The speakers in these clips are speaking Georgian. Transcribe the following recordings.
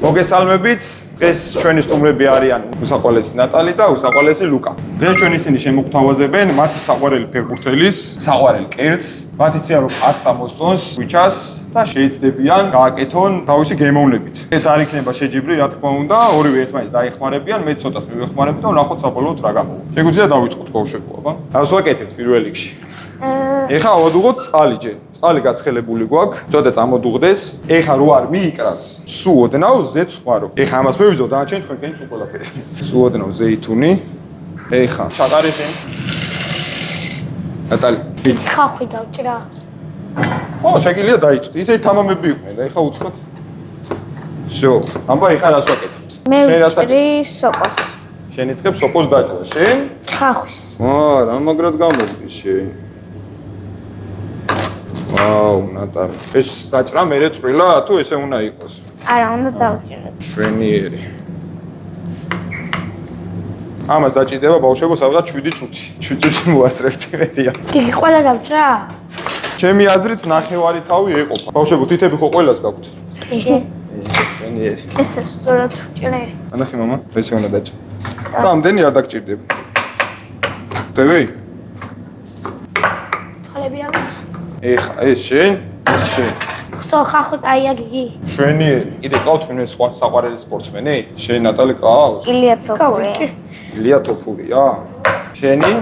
მოგესალმებით. დღეს ჩვენი სტუმრები არიან უსაყვალესი ნატალი და უსაყვალესი ლუკა. დღეს ჩვენ ისინი შემოგთავაზებენ მათი საყვარელი ფეხბურთელის საყვარელ კერძს. მათ იციან რომ პასტა მოსწონს, ღვიჩას და შეიცდებიან გააკეთონ თავისი გემოვნებით. ეს არ იქნება შეჯიბრი, რა თქმა უნდა, ორივე ერთმანეთს დაეხმარებიან, მე ცოტას მივეხმარებ და ვნახოთ საბოლოოდ რა გამოვა. შეგვიძლია დავიწყოთ ბავშვებო, აბა. რას ვაკეთებთ პირველ რიგში? ეხლა ავადუღოთ წყალი ჯერ. წყალი გაცხელებული გვაქვს, ცოტა წამოდუღდეს. ეხლა რო არ მიიკრას, სულ ოდნავ ზეც ხვარო. ეხლა ამას მევიზო დანარჩენი თქვენკენი თუ ყველაფერი. სულ ოდნავ ზეითუნი. ეხლა ჩაყარეთ. ნატალი, ხახვი დავჭრა. ხო, შეგიძლია დაიწყოთ. ისე თამამები იყვნენ და ეხლა უცხოთ. всё, აბა ეხლა რას ვაკეთებთ? მე ვჭრი სოკოს. შენ იწყებ სოკოს დაჭრა, შენ? ხახვის. რა მაგრად გამოვიდეს შენ. ვაუ, ნატალი. ეს დაჭრა მერე წვრილა თუ ესე უნდა იყოს? არა, უნდა დავჭრა. შვენიერი. ამას დაჭიდება ბავშვებო სადღაც 7 წუთი. 7 წუთი მოასწრებთ იმედია. გიგი ყველა დავჭრა? ჩემი აზრით ნახევარი თავი ეყოფა. ბავშვებო თითები ხო ყველას გაქვთ? შვენიერი. ესე სწორად ვჭრე. ანახი მამა, ესე უნდა დაჭრა. და ამდენი არ დაგჭირდება. ხვდები? თვალები ამოწ. ეხა ეს შენ? შენ. ხო, ხახვი კაია გიგი. შვენიერი. კიდე ყავთ მე სხვა საყვარელი სპორტსმენი? შენ ნატალი ყავს? ილია თოფური. ილია თოფურია? შენი?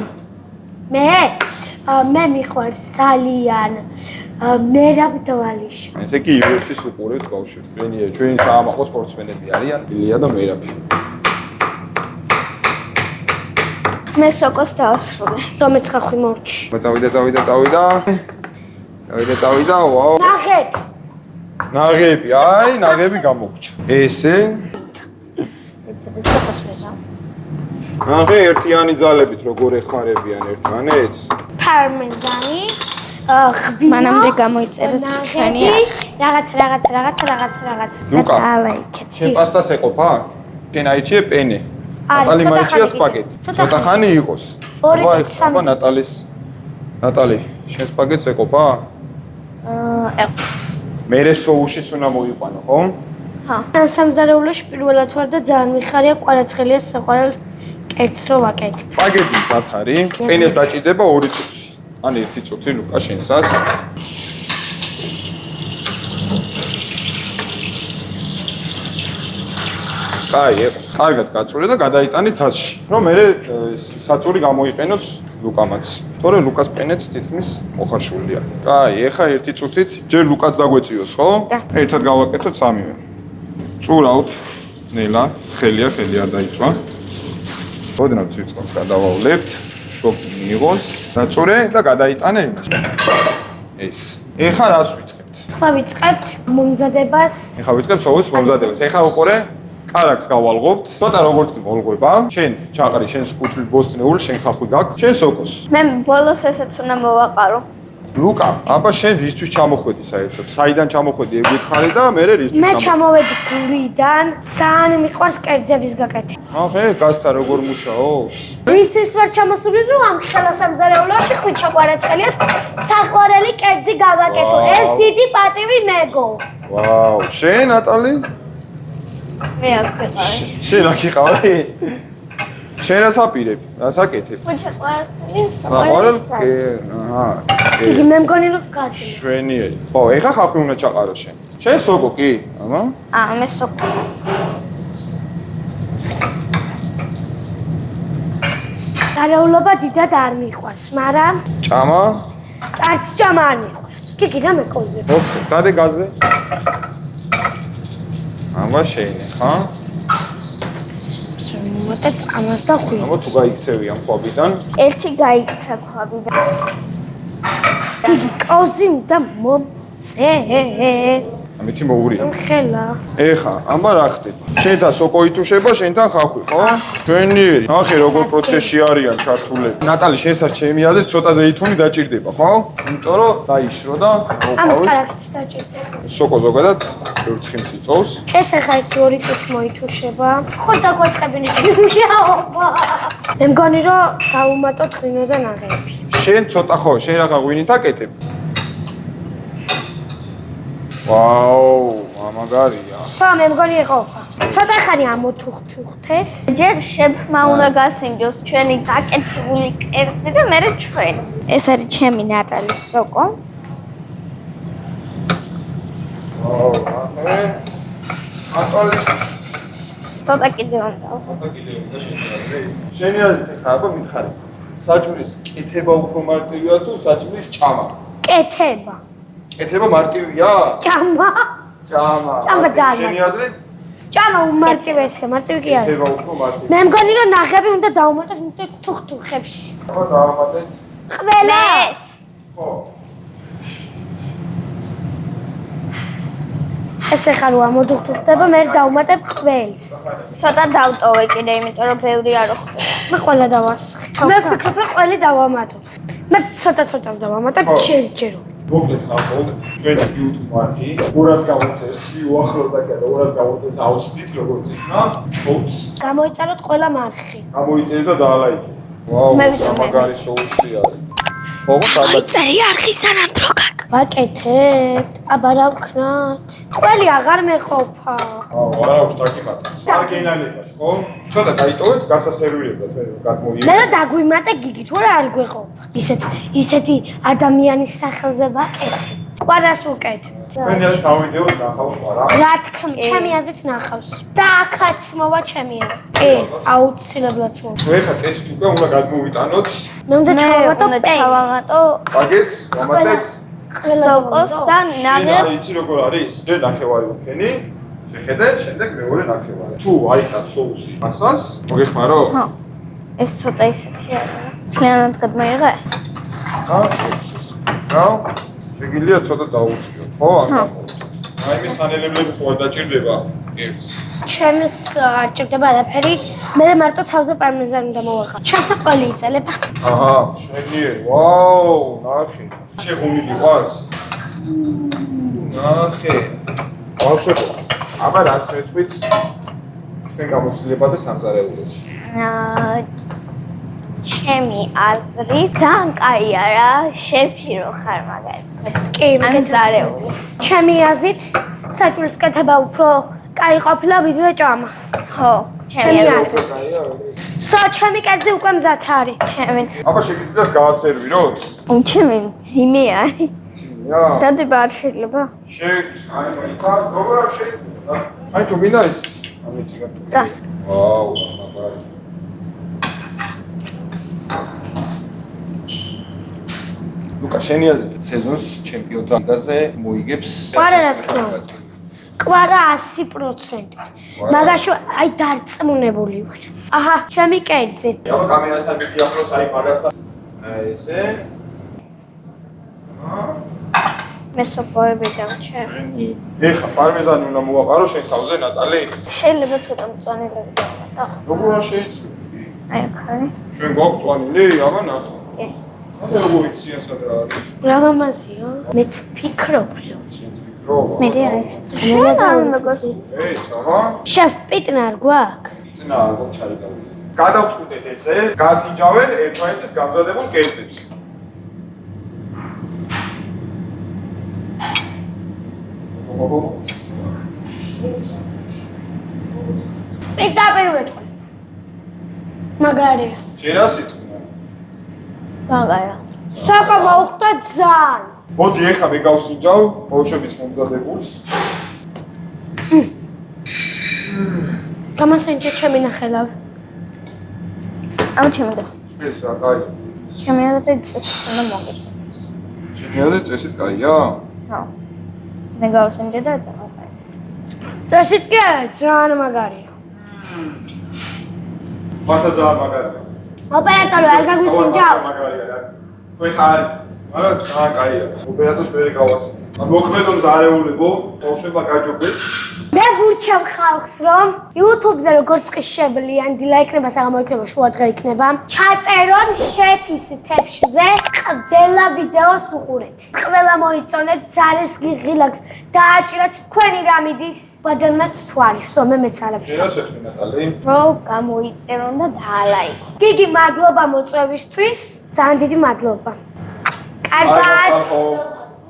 მე მიყვარს ძალიან მერაბ დვალიშვილი. ესე კი UFC-ს უყურებთ ბავშვები. ჩვენი საამაყო სპორტსმენები არიან ილია და მერაბი. მე სოკოს დავასრულე. დომეც ხახვი მორჩი. წავიდა, ვაუ. ნაღები, ნაღები გამოგჭა. ესე? ცოტას ვეზა. ნაღე ერთიანი ძალებით როგორ ეხმარებიან ერთმანეთს? პარმეზანი, ღვინო. მანამდე გამოიწერეთ ჩვენი რაღაც. ლუკა, ალაიქეთი. შენ პასტას ეყოფა? შენ აიჩიე პენე. ნატალი მაიჩია სპაგეტი. ცოტა ხანი იყოს. აბა ნატალი, შენ სპაგეტს ეყოფა? მერე სოუსიც უნდა მოიყვანო, ხო? ხა. სამზარეულოში პირველად ვარ და ძალიან მიხარია კვარაცხელიას საყვარელ კერძს რო ვაკეთებ. სპაგეტი ზათ არის. პენეს დაჭიდება 2 წუთი. ან 1 წუთი ლუკა შენსას. კაი, კარგად გაწვრე და გადაიტანი თასში. რომ მე საწური გამოიყენოს ლუკამაც. თორე ლუკას პენეც თითქმის მოხარშულია. კაი, ეხა 1 წუთით ჯერ ლუკაც დაგვეწიოს, ხო? ერთად გავაკეთოთ სამივე. წურავთ, ნელა, ცხელია, ხელი არ დაიწვა. ოდნავ ცივწყალს გადავავლებთ, შოკი მიიღოს, დაწურე და გადაიტანე იმას. ეს. ეხა რას ვიწყებთ? ხლა ვიწყებთ მომზადებას. ეხა ვიწყებთ სოუსის მომზადებას. ეხა უყურე კარაქს გავალღობთ. ცოტა როგორც კი მოლღვება, შენ ჩაყარი, შენს კუთვნილ ბოსტნეულ, შენ ხახვი გაქვს, შენ სოკოს. მე ბოლოს ესეც უნდა მოვაყარო. ლუკა, აბა შენ რისთვის ჩამოხვედი საერთოდ? საიდან ჩამოხვედი ეგ და მე რისთვის მე ჩამოვედი გურიდან, ძალიან მიყვარს კერძების გაკეთება. ახე, გასთა როგორ მუშაობს? რისთვის ვარ ჩამოსული, რომ ამ ხელასამზარეულოში ხვიჩა კვარაცხელიას საყვარელი კერძი გავაკეთო. ეს დიდი პატივი მეგო. ვაუ, შენ ნატალი? მე აქ ვიყავი. შენ აქ იყავი? შენ რას აპირებ? რას აკეთებ? ხვიჩა კვარაცხელიას საყვარელ იგი მე მგონი რომ გადი. შვენიერი. ხო, ეხა ხახვი უნდა ჩაყარო შენ. შენ სოკო კი? აბა. მე სოკო. დარაულობა დიდად არ მიყვარს, მაგრამ ჭამა? არც ჭამა არ მიყვარს. გიგი რა მეკოზე? ოფცე, დადე გაზზე. აბა შეინე, ხა? მოტეთ ამას და ხვი. აბა თუ გაიქცევი ამ ხვაბიდან. ერთი გაიქცა ხვაბიდან. გიგი კოზი უნდა მომწე. ამითი მოურია. ხელა. ეხა, აბა რა ხდება? შენთან სოკო ითუშება, შენთან ხახვი, ხო? შვენიერი. ახე როგორ პროცესში არიან ქართულები. ნატალი, შენსაც ჩემი აზრით ცოტა ზეითუნი დაჭირდება, ხო? იმიტომ რომ დაიშრო და ამას კარგად დაჭირდება. სოკო ზოგადად ვერცხიმს იწოვს. ეს ახლა 1-2 წუთი მოითუშება. ხო დაგვაწყებინე შევშაობა. მე მგონი რომ დავუმატოთ ღვინო და ნაღები. შენ ცოტა ხო, შენ რაღა ღვინით აკეთებ? ვაუ, მაგარია. მე მგონი ეყოფა. ცოტა ხანი ამოთუხთეს. ჯერ შეფმა უნდა გასინჯოს ჩვენი გაკეთებული კერძი და მერე ჩვენ. ეს არის ჩემი ნატალის სოკო. ცოტა კიდე უნდა. შენი აზრით ხარბა მითხარი. საჭმლის კეთება უფრო მარტივია თუ საჭმლის ჭამა? კეთება. კეთება მარტივია? ჭამა. ჭამა. ჭამა ძალიან. შენი აზრით? ჭამა უმარტივესია, მარტივი კი არის. კეთება უფრო მარტივია. მე მგონი რომ ნახები უნდა დავუმატოთ თუხთუხებში. აბა დავამატეთ. ყველას. ხო. ეს ახლა რო ამოდუხტუხდება, მე დავუმატებ ყველს. ცოტა დავტოვე კიდე, იმიტომ რომ ბევრი არ ხდება. მე ყველა დავასხე. მე ვფიქრობ რომ ყველი დავამატოთ. მე ცოტა-ცოტას დავამატებ ჯერ-ჯერ. მოკლედ ხალხო, ჩვენი YouTube არქი 200 გამოცეს, უახლოვდა და 200 გამოცეს აუცდით როგორც იქნა. შოუს. გამოიწეროთ ყველა მარხი. გამოიწერეთ და დაალაიქეთ. ვაუ, მაგარი შოუსი არის. მოგო სადა. წერი არხი სანამ დრო გაკ. ვაკეთებთ, აბა რა ვქნათ? ყველი აღარ მეყოფა. არა, უშტაკიმატა. არგენალებას, ხო? ცოტა დაიტოვეთ გასასერვირებლად, მე გადმოვიე. მე დაგვიმატე გიგი, თუ არა არ გვეყოფა. ისეთი ადამიანის სახელზე ვაკეთებ. ყვარას ვუკეთებ. მე თავიდეოს ნახავს ყვარა. რა თქმა, ჩემი აზრით ნახავს. და აქაც მოვა ჩემი აზრით. კი, აუცილებლად მოვა. ნუ ეხა წესით უკვე უნდა გადმოვიტანოთ. მე უნდა ჩავამატო პაკეტს, ვამატებთ. სოკოს და ნაგებს. იცი როგორ არის? ჯერ ნახევარი უქენი, შეხედე, შემდეგ მეორე ნახევარი. თუ აიტან სოუსი მასას, მოგეხმარო? ხო. ეს ცოტა ისეთი არა. ცლიანად გადმოიღე? ხო, შეგიძლია ცოტა დაუწიოთ, ხო? აი მე სანელებლები ხო არ დაჭირდება ერთს. ჩემს არ ჭირდება არაფერი, მე მარტო თავზე პარმეზანი უნდა მოვახა. ჩემთან ყველი იწელება. აჰა, შეგიერი. ვაუ, ნახე. შეხუნი გიყავს? ნახე. ბავშვებო, აბა რას მეთქვით? თქვენ გამოცდილებაზე სამზარეულოში. ჩემი აზრი ძალიან კაია რა, შეფირო ხარ მაგალითად. კი, მზარეული. ჩემი აზრით საჭმლის კეთება უფრო კაი ყოფილა ვიდრე ჭამა. ხო, ჩემი აზრით. ჩემი კერძი უკვე მზად არის. ჩემიც. აბა შეგიძლიათ გაასერვიროთ? ჩემი მძიმე არის. ცინია. დადება არ შეიძლება? აი მოიცა, როგორ არ შეიძლება? აი თუ გინდა ის? ამიცი გატო. და. ვაუ, მაგარი. ლუკა, შენი აზრით სეზონს ჩემპიონთა ლიგაზე მოიგებს? ყვარა რა თქმა უნდა. ყვარა 100%. მაგაში აი დარწმუნებული ვარ. აჰა, ჩემი კერძი. აბა კამერასთან მიდიახროს აი მაგასთან. აი ესე. მე სოფოები დავჩერ. ეხა პარმეზანი უნდა მოვაყარო შენ თავზე ნატალი? შეიძლება ცოტა მწვანილები დავამატო. როგორ არ შეიძლება? აი აქ არის. ჩვენ გვაქვს წვანილი, აბა ნახო. კი. აბა როგორ იციან სად რა არის? რა გამაზიო? მეც ვფიქრობ რომ შენც ფიქრობ? მე არის. შენ არ მეგოც. ეი, ჩავა. შეფ პიტნარ გვაქვს? ტნა როგორ ჩაიგავი. გადავწყვიტეთ ესე, გასინჯავენ ერთმანეთის გამზადებულ კერძებს. პირდაპირ ვეთქვი. მაგარია. შენ რა სიტყვა? ძალიან. საკა მოხდა ძალიან. მოდი ეხა მე გავსინჯავ ბავშვების მომზადებულს. გამასენჯე ჩემი ნახელავ. ამ ჩემი გას. ეს რა კაი. ჩემი აზრით წესით უნდა მოგეწო. შენი აზრით წესით კაია? ხო. მე გავსინჯე და ძალიან კაი. წესით კი ძალიან მაგარია. მართლა ძალიან მაგარია. ოპერატორი არ გაგვისინჯავ. მაგარია რა. თქვენ ხარ არა ძალიან კაია. ოპერატორს ვერ გავასინჯე. მოქმედო მზარეულებო, ბავშვებმა გაჯობეთ. მე ვურჩევ ხალხს რომ YouTube-ზე როგორც კი შევლიან დილა იქნება, საღამო იქნება, შუა დღე იქნება, ჩაწერონ შეფის თეფშზე ყველა ვიდეოს უყურეთ. ყველა მოიწონეთ ძალის ღილაკს და აჭირეთ თქვენი რამიდის ბადელმაც თვალი. მე მეც არაფერს. შენ რა შეხვი ნატალი? რო გამოიწერონ და დაალაიქო. გიგი, მადლობა მოწვევისთვის. ძალიან დიდი მადლობა. კარგად.